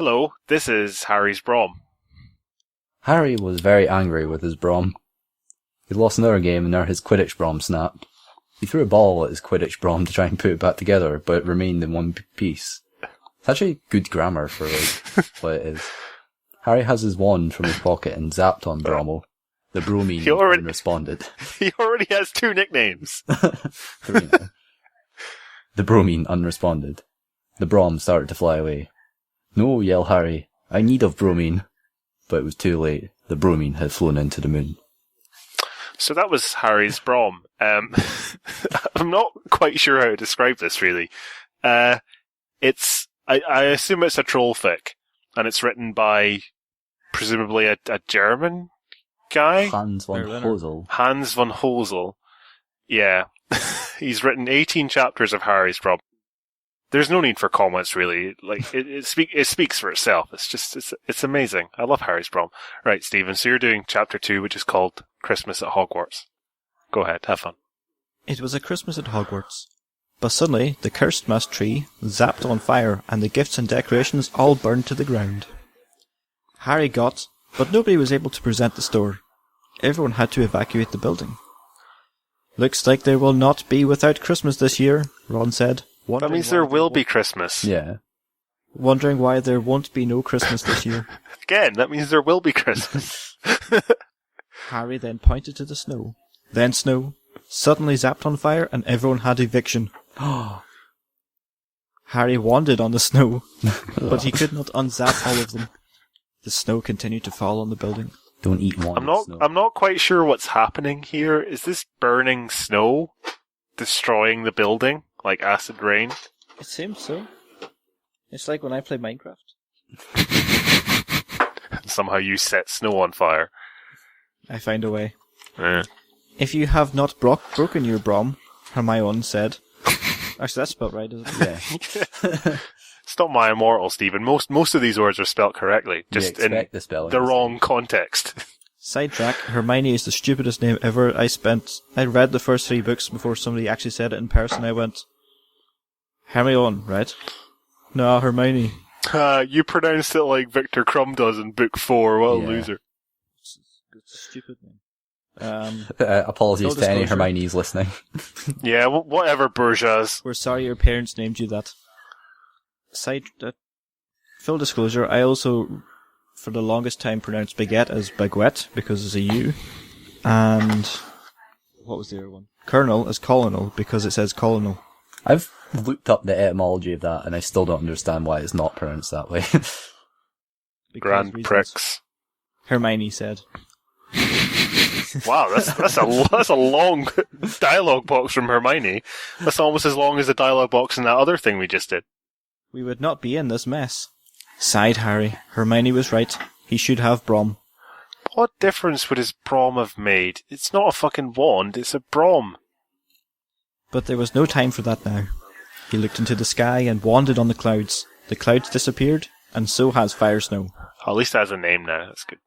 Hello, this is Harry's Brom. Harry was very angry with his Brom. He lost another game and now his Quidditch Brom snapped. He threw a ball at his Quidditch Brom to try and put it back together, but it remained in one piece. It's actually good grammar for what it is. Harry has his wand from his pocket and zapped on Bromo. The Bromine unresponded. He already has 2 nicknames. 3 now. The Bromine unresponded. The Brom started to fly away. No, yelled Harry. I need of Bromine. But it was too late. The Bromine had flown into the moon. So that was Harry's Brom. I'm not quite sure how to describe this, really. I assume it's a troll fic, and it's written by, presumably, a German guy? Hans von Hosel. Hans von Hosel. Yeah. He's written 18 chapters of Harry's Brom. There's no need for comments, really. Like, it speaks for itself. It's amazing. I love Harry's Brom. Right, Stephen, so you're doing chapter 2, which is called Christmas at Hogwarts. Go ahead, have fun. It was a Christmas at Hogwarts. But suddenly, the cursed mass tree zapped on fire, and the gifts and decorations all burned to the ground. Harry got, but nobody was able to present the store. Everyone had to evacuate the building. Looks like there will not be without Christmas this year, Ron said. That means there will be Christmas. Yeah. Wondering why there won't be no Christmas this year. Again, that means there will be Christmas. Harry then pointed to the snow. Then snow, suddenly zapped on fire, and everyone had eviction. Harry wandered on the snow, but he could not unzap all of them. The snow continued to fall on the building. Don't eat one. I'm not quite sure what's happening here. Is this burning snow destroying the building? Like acid rain? It seems so. It's like when I play Minecraft. Somehow you set snow on fire. I find a way. Yeah. If you have not broken your Brom, Hermione said. Actually, that's spelled right, isn't it? Yeah. It's not my immortal, Stephen. Most of these words are spelt correctly, just in the wrong context. Sidetrack, Hermione is the stupidest name ever. I read the first 3 books before somebody actually said it in person. I went, Hermione, right? No, Hermione. You pronounced it like Victor Crumb does in book 4. What a loser. It's a stupid name. Apologies to any Hermione's listening. Yeah, whatever, Bourgeois. We're sorry your parents named you that. Full disclosure, I also, for the longest time, pronounced baguette as baguette because it's a U. And what was the other one? Colonel as colonel because it says colonel. I've looked up the etymology of that and I still don't understand why it's not pronounced that way. Grand pricks. Hermione said. Wow, that's a long dialogue box from Hermione. That's almost as long as the dialogue box in that other thing we just did. We would not be in this mess. Sighed Harry. Hermione was right. He should have Brom. What difference would his Brom have made? It's not a fucking wand, it's a Brom. But there was no time for that now. He looked into the sky and wandered on the clouds. The clouds disappeared, and so has Fire Snow. At least it has a name now, that's good.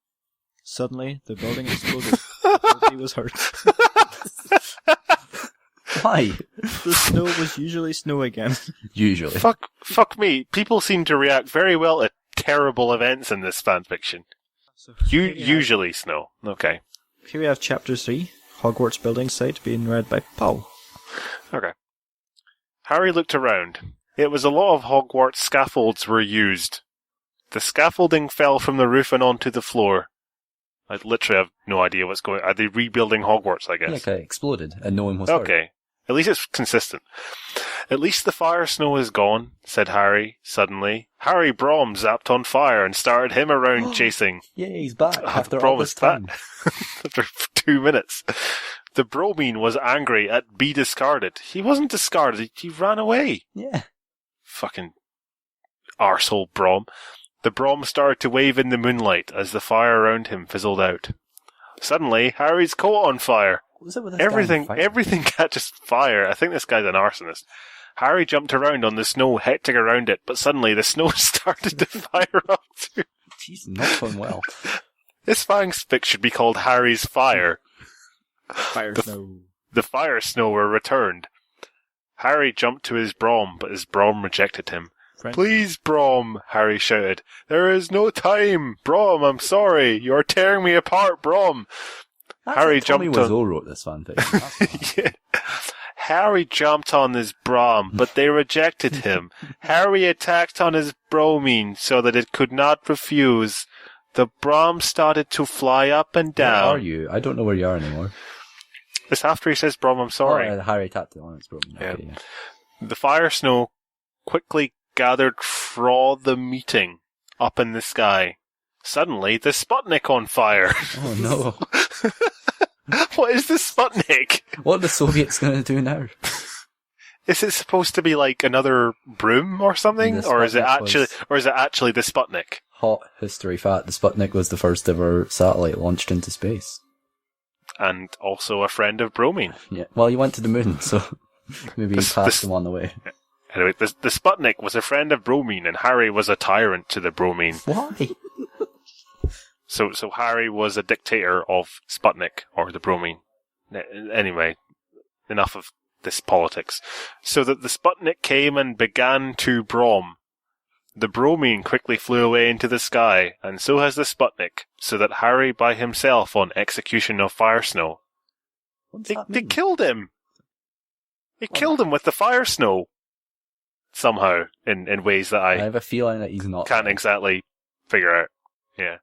Suddenly, the building exploded. Nobody was hurt. Why? The snow was usually snow again. Usually. Fuck me. People seem to react very well to terrible events in this fanfiction. So usually snow. Okay. Here we have chapter 3, Hogwarts building site, being read by Paul. Okay. Harry looked around. It was a lot of Hogwarts scaffolds were used. The scaffolding fell from the roof and onto the floor. I literally have no idea what's going on. Are they rebuilding Hogwarts, I guess? Yeah, it exploded and no one was hurt. Okay. At least it's consistent. At least the fire snow is gone, said Harry, suddenly. Harry Brom zapped on fire and started him around chasing. Yay, he's back after Brom all this is back. time. After 2 minutes. The Bromine was angry at be discarded. He wasn't discarded, he ran away. Yeah. Fucking arsehole Brom. The Brom started to wave in the moonlight as the fire around him fizzled out. Suddenly, Harry's coat on fire. What was it with this Everything catches fire. I think this guy's an arsonist. Harry jumped around on the snow, hectic around it, but suddenly the snow started to fire up too. Jeez, not going well. This fanfic should be called Harry's Fire. Snow. The fire snow were returned. Harry jumped to his Brom, but his Brom rejected him. Please, Brom, Harry shouted. There is no time. Brom, I'm sorry. You are tearing me apart, Brom. Harry Tommy jumped on... Wiseau wrote this fanfiction. Yeah. Harry jumped on his Brom, but they rejected him. Harry attacked on his bromine so that it could not refuse. The Brom started to fly up and down. Where are you? I don't know where you are anymore. It's after he says, Brom, I'm sorry. Harry tapped it on its bromine. Yeah. Okay, yeah. The fire snow quickly gathered for the meeting up in the sky. Suddenly, the Sputnik on fire. Oh no. What is the Sputnik? What are the Soviets going to do now? Is it supposed to be like another broom or something? The Or is it Sputnik actually the Sputnik? Hot history fact, the Sputnik was the first ever satellite launched into space. And also a friend of bromine. Yeah. Well, you went to the moon, so maybe you passed him on the way. Anyway, the Sputnik was a friend of bromine, and Harry was a tyrant to the bromine. Why? So Harry was a dictator of Sputnik, or the bromine. Anyway, enough of this politics. So that the Sputnik came and began to Brom. The bromine quickly flew away into the sky, and so has the Sputnik, so that Harry by himself on execution of Fire Snow. They killed him! They killed him with the Fire Snow! Somehow, in ways that I have a feeling that he's not. Can't exactly figure out. Yeah.